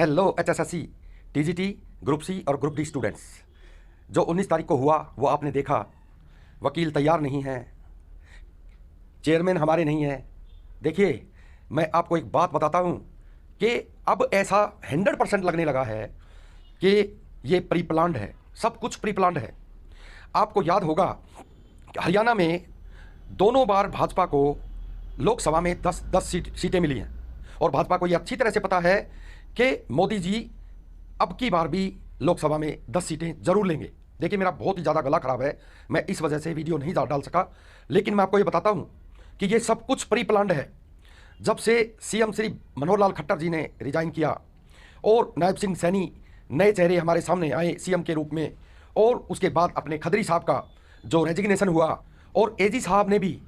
Hello HSSC, TGT, group C और group D students. जो 19 तारीख को हुआ वो आपने देखा। वकील तैयार नहीं है, चेयरमैन हमारे नहीं हैं। देखिए, मैं आपको एक बात बताता हूँ कि अब ऐसा 100% लगने लगा है कि ये प्री प्लान्ड है, सब कुछ प्री प्लान्ड है। आपको याद होगा कि हरियाणा में दोनों बार भाजपा को लोकसभा में 10 सीटें मिली हैं और भाजपा को ये अच्छी तरह से पता है कि मोदी जी अब की बार भी लोकसभा में 10 सीटें जरूर लेंगे। देखिए, मेरा बहुत ही ज़्यादा गला खराब है, मैं इस वजह से वीडियो नहीं डाल सका, लेकिन मैं आपको ये बताता हूँ कि ये सब कुछ प्री प्लान्ड है। जब से सीएम श्री मनोहर लाल खट्टर जी ने रिजाइन किया और नायब सिंह सैनी नए चेहरे हमारे सामने आए सीएम के रूप में, और उसके बाद अपने खदरी साहब का जो रेजिग्नेशन हुआ और एजी साहब ने भी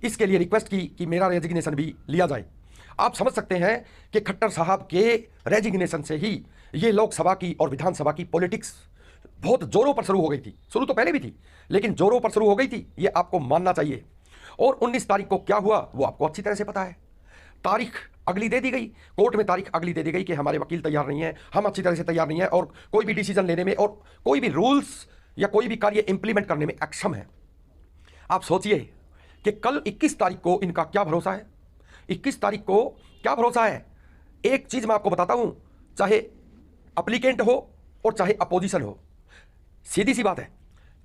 इसके लिए रिक्वेस्ट की कि मेरा रेजिग्नेशन भी लिया जाए। आप समझ सकते हैं कि खट्टर साहब के रेजिग्नेशन से ही ये लोकसभा की और विधानसभा की पॉलिटिक्स बहुत जोरों पर शुरू हो गई थी। शुरू तो पहले भी थी, लेकिन जोरों पर शुरू हो गई थी, ये आपको मानना चाहिए। और 19 तारीख को क्या हुआ वो आपको अच्छी तरह से पता है। तारीख अगली दे दी गई, कोर्ट में तारीख अगली दे दी गई कि हमारे वकील तैयार नहीं है, हम अच्छी तरह से तैयार नहीं है और कोई भी डिसीजन लेने में और कोई भी रूल्स या कोई भी कार्य इंप्लीमेंट करने में अक्षम है। आप सोचिए कि कल 21 तारीख को इनका क्या भरोसा है। 21 तारीख को क्या भरोसा है। एक चीज मैं आपको बताता हूं, चाहे अप्लीकेंट हो और चाहे अपोजिशन हो, सीधी सी बात है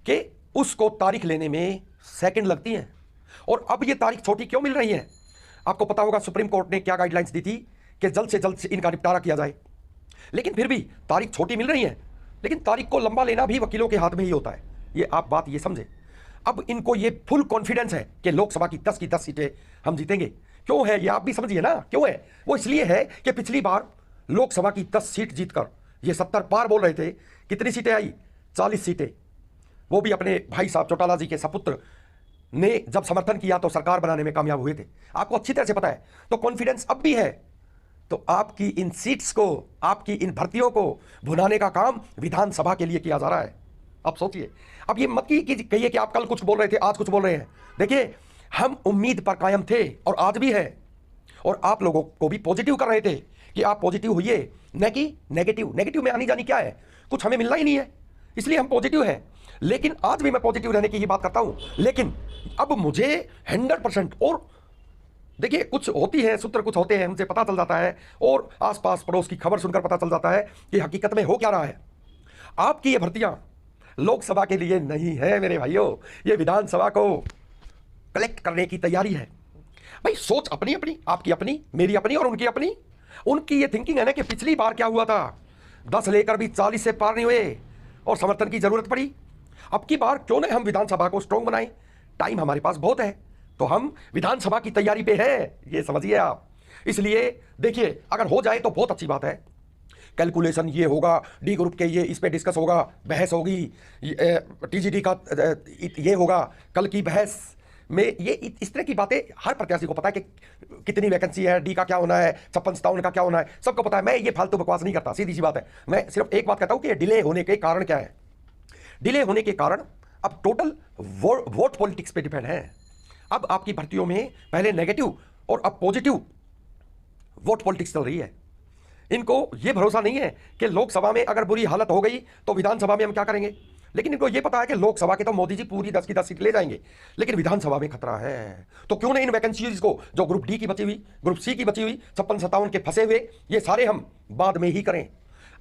कि उसको तारीख लेने में सेकंड लगती हैं। और अब ये तारीख छोटी क्यों मिल रही है। आपको पता होगा सुप्रीम कोर्ट ने क्या गाइडलाइंस दी थी कि जल्द से जल्द इनका निपटारा किया जाए, लेकिन फिर भी तारीख छोटी मिल रही है। लेकिन तारीख को लंबा लेना भी वकीलों के हाथ में ही होता है, ये आप बात ये समझे। अब इनको ये फुल कॉन्फिडेंस है कि लोकसभा की 10 सीटें हम जीतेंगे। क्यों है ये आप भी समझिए ना, क्यों है वो। इसलिए है कि पिछली बार लोकसभा की 10 सीट जीतकर ये 70 पार बोल रहे थे। कितनी सीटें आई? 40 सीटें। वो भी अपने भाई साहब चौटाला जी के सपुत्र ने जब समर्थन किया तो सरकार बनाने में कामयाब हुए थे। आपको अच्छी तरह से पता है। तो कॉन्फिडेंस अब भी है। तो आपकी इन सीट्स को, आपकी इन भर्तियों को भुनाने का काम विधानसभा के लिए किया जा रहा है। आप सोचिए, अब ये मत कहिए कि आप कल कुछ बोल रहे थे आज कुछ बोल रहे हैं। देखिए, हम उम्मीद पर कायम थे और आज भी है, और आप लोगों को भी पॉजिटिव कर रहे थे कि आप पॉजिटिव होइए, न कि नेगेटिव। नेगेटिव में आनी जानी क्या है, कुछ हमें मिलना ही नहीं है, इसलिए हम पॉजिटिव हैं। लेकिन आज भी मैं पॉजिटिव रहने की ही बात करता हूं। लेकिन अब मुझे 100%, और देखिए कुछ होती है, सूत्र कुछ होते हैं, उनसे पता चल जाता है और आसपास पड़ोस की खबर सुनकर पता चल जाता है कि हकीकत में हो क्या रहा है। आपकी ये भर्तियां लोकसभा के लिए नहीं है मेरे भाइयों, ये विधानसभा को कलेक्ट करने की तैयारी है। भाई सोच अपनी अपनी, आपकी अपनी, मेरी अपनी और उनकी अपनी। उनकी ये थिंकिंग है ना कि पिछली बार क्या हुआ था, 10 लेकर भी 40 से पार नहीं हुए और समर्थन की जरूरत पड़ी। अब की बार क्यों ना हम विधानसभा को स्ट्रॉन्ग बनाएं, टाइम हमारे पास बहुत है, तो हम विधानसभा की तैयारी पे है, ये समझिए आप। इसलिए देखिए, अगर हो जाए तो बहुत अच्छी बात है। कैलकुलेशन ये होगा, डी ग्रुप के ये इस पे डिस्कस होगा, बहस होगी, टीजीटी का ये होगा, कल की बहस में ये इस तरह की बातें हर प्रत्याशी को पता है कि कितनी वैकेंसी है, डी का क्या होना है, 56-57 का क्या होना है, सबको पता है। मैं ये फालतू बकवास नहीं करता, सीधी सी बात है। मैं सिर्फ एक बात कहता हूं कि डिले होने के कारण क्या है। डिले होने के कारण अब टोटल वोट पॉलिटिक्स पे डिपेंड है। अब आपकी भर्तियों में पहले नेगेटिव और अब पॉजिटिव वोट पॉलिटिक्स चल रही है। इनको यह भरोसा नहीं है कि लोकसभा में अगर बुरी हालत हो गई तो विधानसभा में हम क्या करेंगे। लेकिन इनको यह पता है कि लोकसभा के तो मोदी जी पूरी 10 की 10 सीट ले जाएंगे, लेकिन विधानसभा में खतरा है। तो क्यों नहीं इन वैकेंसीज को, जो ग्रुप डी की बची हुई, ग्रुप सी की बची हुई, 56-57 के फंसे हुए, ये सारे हम बाद में ही करें।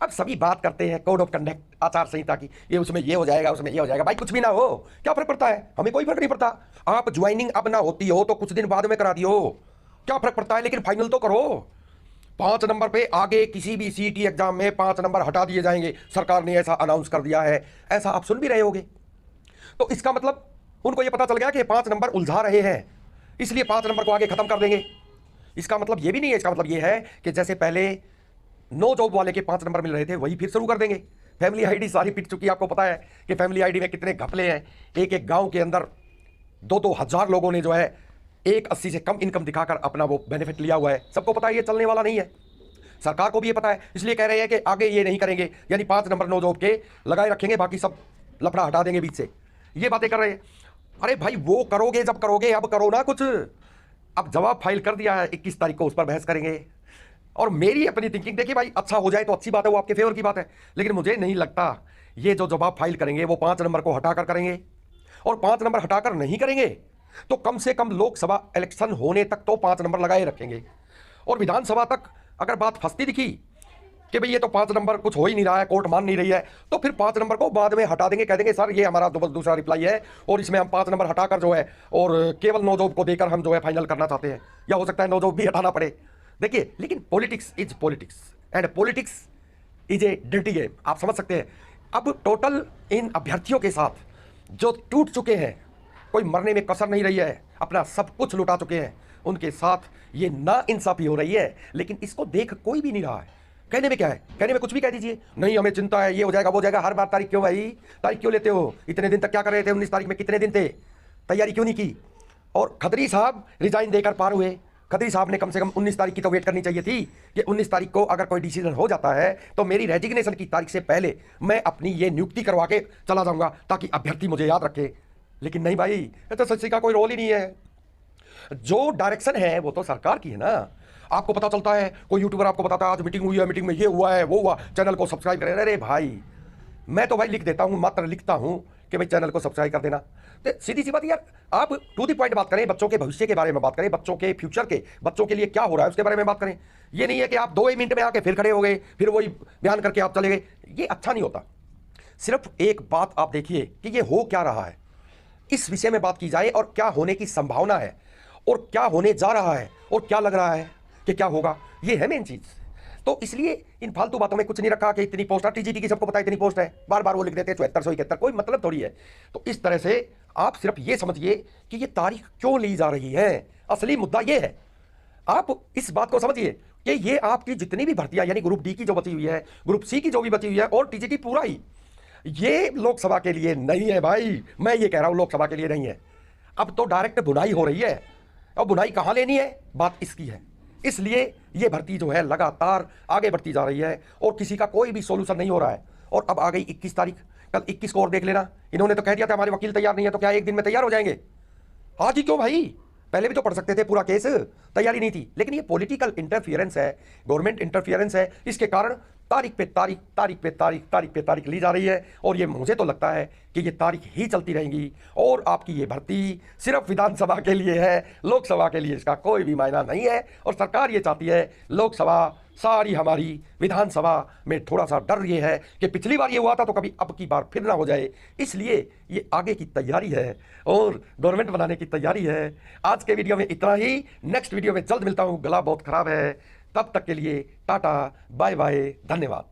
अब सभी बात करते हैं कोड ऑफ कंडक्ट, आचार संहिता की, ये उसमें ये हो जाएगा, उसमें ये हो जाएगा। भाई कुछ भी ना हो, क्या फर्क पड़ता है, हमें कोई फर्क नहीं पड़ता। आप ज्वाइनिंग अब ना होती हो तो कुछ दिन बाद में करा दियो, क्या फर्क पड़ता है, लेकिन फाइनल तो करो। 5 नंबर पे आगे किसी भी सीटी एग्जाम में 5 नंबर हटा दिए जाएंगे, सरकार ने ऐसा अनाउंस कर दिया है। ऐसा आप सुन भी रहे होगे, तो इसका मतलब उनको यह पता चल गया कि 5 नंबर उलझा रहे हैं, इसलिए 5 नंबर को आगे खत्म कर देंगे। इसका मतलब यह भी नहीं है, इसका मतलब यह है कि जैसे पहले नो जॉब वाले के 5 नंबर मिल रहे थे, वही फिर शुरू कर देंगे। फैमिली आईडी सारी पिट चुकी है, आपको पता है कि फैमिली आईडी में कितने घपले हैं। एक एक गांव के अंदर 2-2 हजार लोगों ने जो है 180 से कम इनकम दिखाकर अपना वो बेनिफिट लिया हुआ है। सबको पता है ये चलने वाला नहीं है, सरकार को भी ये पता है, इसलिए कह रहे हैं कि आगे ये नहीं करेंगे, यानी 5 नंबर नो जॉब के लगाए रखेंगे, बाकी सब लफड़ा हटा देंगे बीच से। ये बातें कर रहे हैं। अरे भाई वो करोगे जब करोगे, अब करो ना कुछ। अब जवाब फाइल कर दिया है 21 तारीख को, उस पर बहस करेंगे। और मेरी अपनी थिंकिंग देखिए भाई, अच्छा हो जाए तो अच्छी बात है, वो आपके फेवर की बात है, लेकिन मुझे नहीं लगता ये जो जवाब फाइल करेंगे वो 5 नंबर को हटाकर करेंगे। और 5 नंबर हटाकर नहीं करेंगे तो कम से कम लोकसभा इलेक्शन होने तक तो 5 नंबर लगाए रखेंगे। और विधानसभा तक अगर बात फंसती दिखी कि भाई ये तो 5 नंबर कुछ हो ही नहीं रहा है, कोर्ट मान नहीं रही है, तो फिर 5 नंबर को बाद में हटा देंगे, कह देंगे सर ये हमारा दूसरा रिप्लाई है और इसमें हम 5 नंबर हटाकर जो है और केवल नो जॉब को देकर हम जो है फाइनल करना चाहते हैं, या हो सकता है नो जॉब भी हटाना पड़े। देखिए, लेकिन politics is politics and politics is a dirty game, आप समझ सकते हैं। अब टोटल इन अभ्यर्थियों के साथ जो टूट चुके हैं, कोई मरने में कसर नहीं रही है, अपना सब कुछ लुटा चुके हैं, उनके साथ ये नाइंसाफी हो रही है, लेकिन इसको देख कोई भी नहीं रहा है। कहने में क्या है, कहने में कुछ भी कह दीजिए, नहीं हमें चिंता है, ये हो जाएगा वो हो जाएगा, हर बार तारीख क्यों भाई, तारीख क्यों लेते हो? इतने दिन तक क्या कर रहे थे? 19 तारीख में कितने दिन थे, तैयारी क्यों नहीं की? और खत्री साहब रिजाइन देकर पार हुए। खत्री साहब ने कम से कम 19 तारीख की तो वेट करनी चाहिए थी कि 19 तारीख को अगर कोई डिसीजन हो जाता है तो मेरी रेजिग्नेशन की तारीख से पहले मैं अपनी ये नियुक्ति करवा के चला जाऊंगा ताकि अभ्यर्थी मुझे याद रखे। लेकिन नहीं भाई, ये तो सच्ची का कोई रोल ही नहीं है। जो डायरेक्शन है वो तो सरकार की है ना। आपको पता चलता है, कोई यूट्यूबर आपको बताता है आज मीटिंग हुई है, मीटिंग में ये हुआ है वो हुआ, चैनल को सब्सक्राइब करें। अरे भाई, मैं तो भाई लिख देता हूं, मात्र लिखता हूं कि भाई चैनल को सब्सक्राइब कर देना। तो सीधी सी बात यार, आप टू द पॉइंट बात करें, बच्चों के भविष्य के बारे में बात करें, बच्चों के फ्यूचर के, बच्चों के लिए क्या हो रहा है उसके बारे में बात करें। ये नहीं है कि आप 2 ही मिनट में आके फिर खड़े हो गए, फिर वही बयान करके आप चले गए, ये अच्छा नहीं होता। सिर्फ एक बात आप देखिए कि ये हो क्या रहा है, इस विषय में बात की जाए और क्या होने की संभावना है और क्या होने जा रहा है और क्या लग रहा है कि क्या होगा, ये है मेन चीज। तो इसलिए इन फालतू बातों में कुछ नहीं रखा कि इतनी पोस्ट है, टीजीटी की सबको पता है इतनी पोस्ट है, बार बार वो लिख देते हैं 7471, कोई मतलब थोड़ी है। तो इस तरह से आप सिर्फ ये समझिए कि ये तारीख क्यों ली जा रही है, असली मुद्दा ये है। आप इस बात को समझिए कि ये आपकी जितनी भी भर्तियां, यानी ग्रुप डी की जो बची हुई है, ग्रुप सी की जो भी बची हुई है और टीजीटी पूरा ही, ये लोकसभा के लिए नहीं है भाई। मैं ये कह रहा हूं लोकसभा के लिए नहीं है। अब तो डायरेक्ट बुनाई हो रही है, और बुनाई कहां लेनी है, बात इसकी है। इसलिए ये भर्ती जो है लगातार आगे बढ़ती जा रही है और किसी का कोई भी सोल्यूशन नहीं हो रहा है। और अब आ गई 21 तारीख, कल 21 को और देख लेना। इन्होंने तो कह दिया था हमारे वकील तैयार नहीं है, तो क्या एक दिन में तैयार हो जाएंगे? आज ही क्यों भाई, पहले भी तो पढ़ सकते थे, पूरा केस तैयारी नहीं थी। लेकिन ये पॉलिटिकल इंटरफियरेंस है, गवर्नमेंट इंटरफियरेंस है, इसके कारण तारीख पे तारीख, तारीख पे तारीख, तारीख पे तारीख ली जा रही है। और ये मुझे तो लगता है कि ये तारीख ही चलती रहेंगी और आपकी ये भर्ती सिर्फ विधानसभा के लिए है, लोकसभा के लिए इसका कोई भी मायना नहीं है। और सरकार ये चाहती है लोकसभा सारी हमारी, विधानसभा में थोड़ा सा डर ये है कि पिछली बार ये हुआ था तो कभी अब की बार फिर ना हो जाए, इसलिए ये आगे की तैयारी है और गवर्नमेंट बनाने की तैयारी है। आज के वीडियो में इतना ही, नेक्स्ट वीडियो में जल्द मिलता हूँ। गला बहुत खराब है, तब तक के लिए टाटा बाय बाय, धन्यवाद।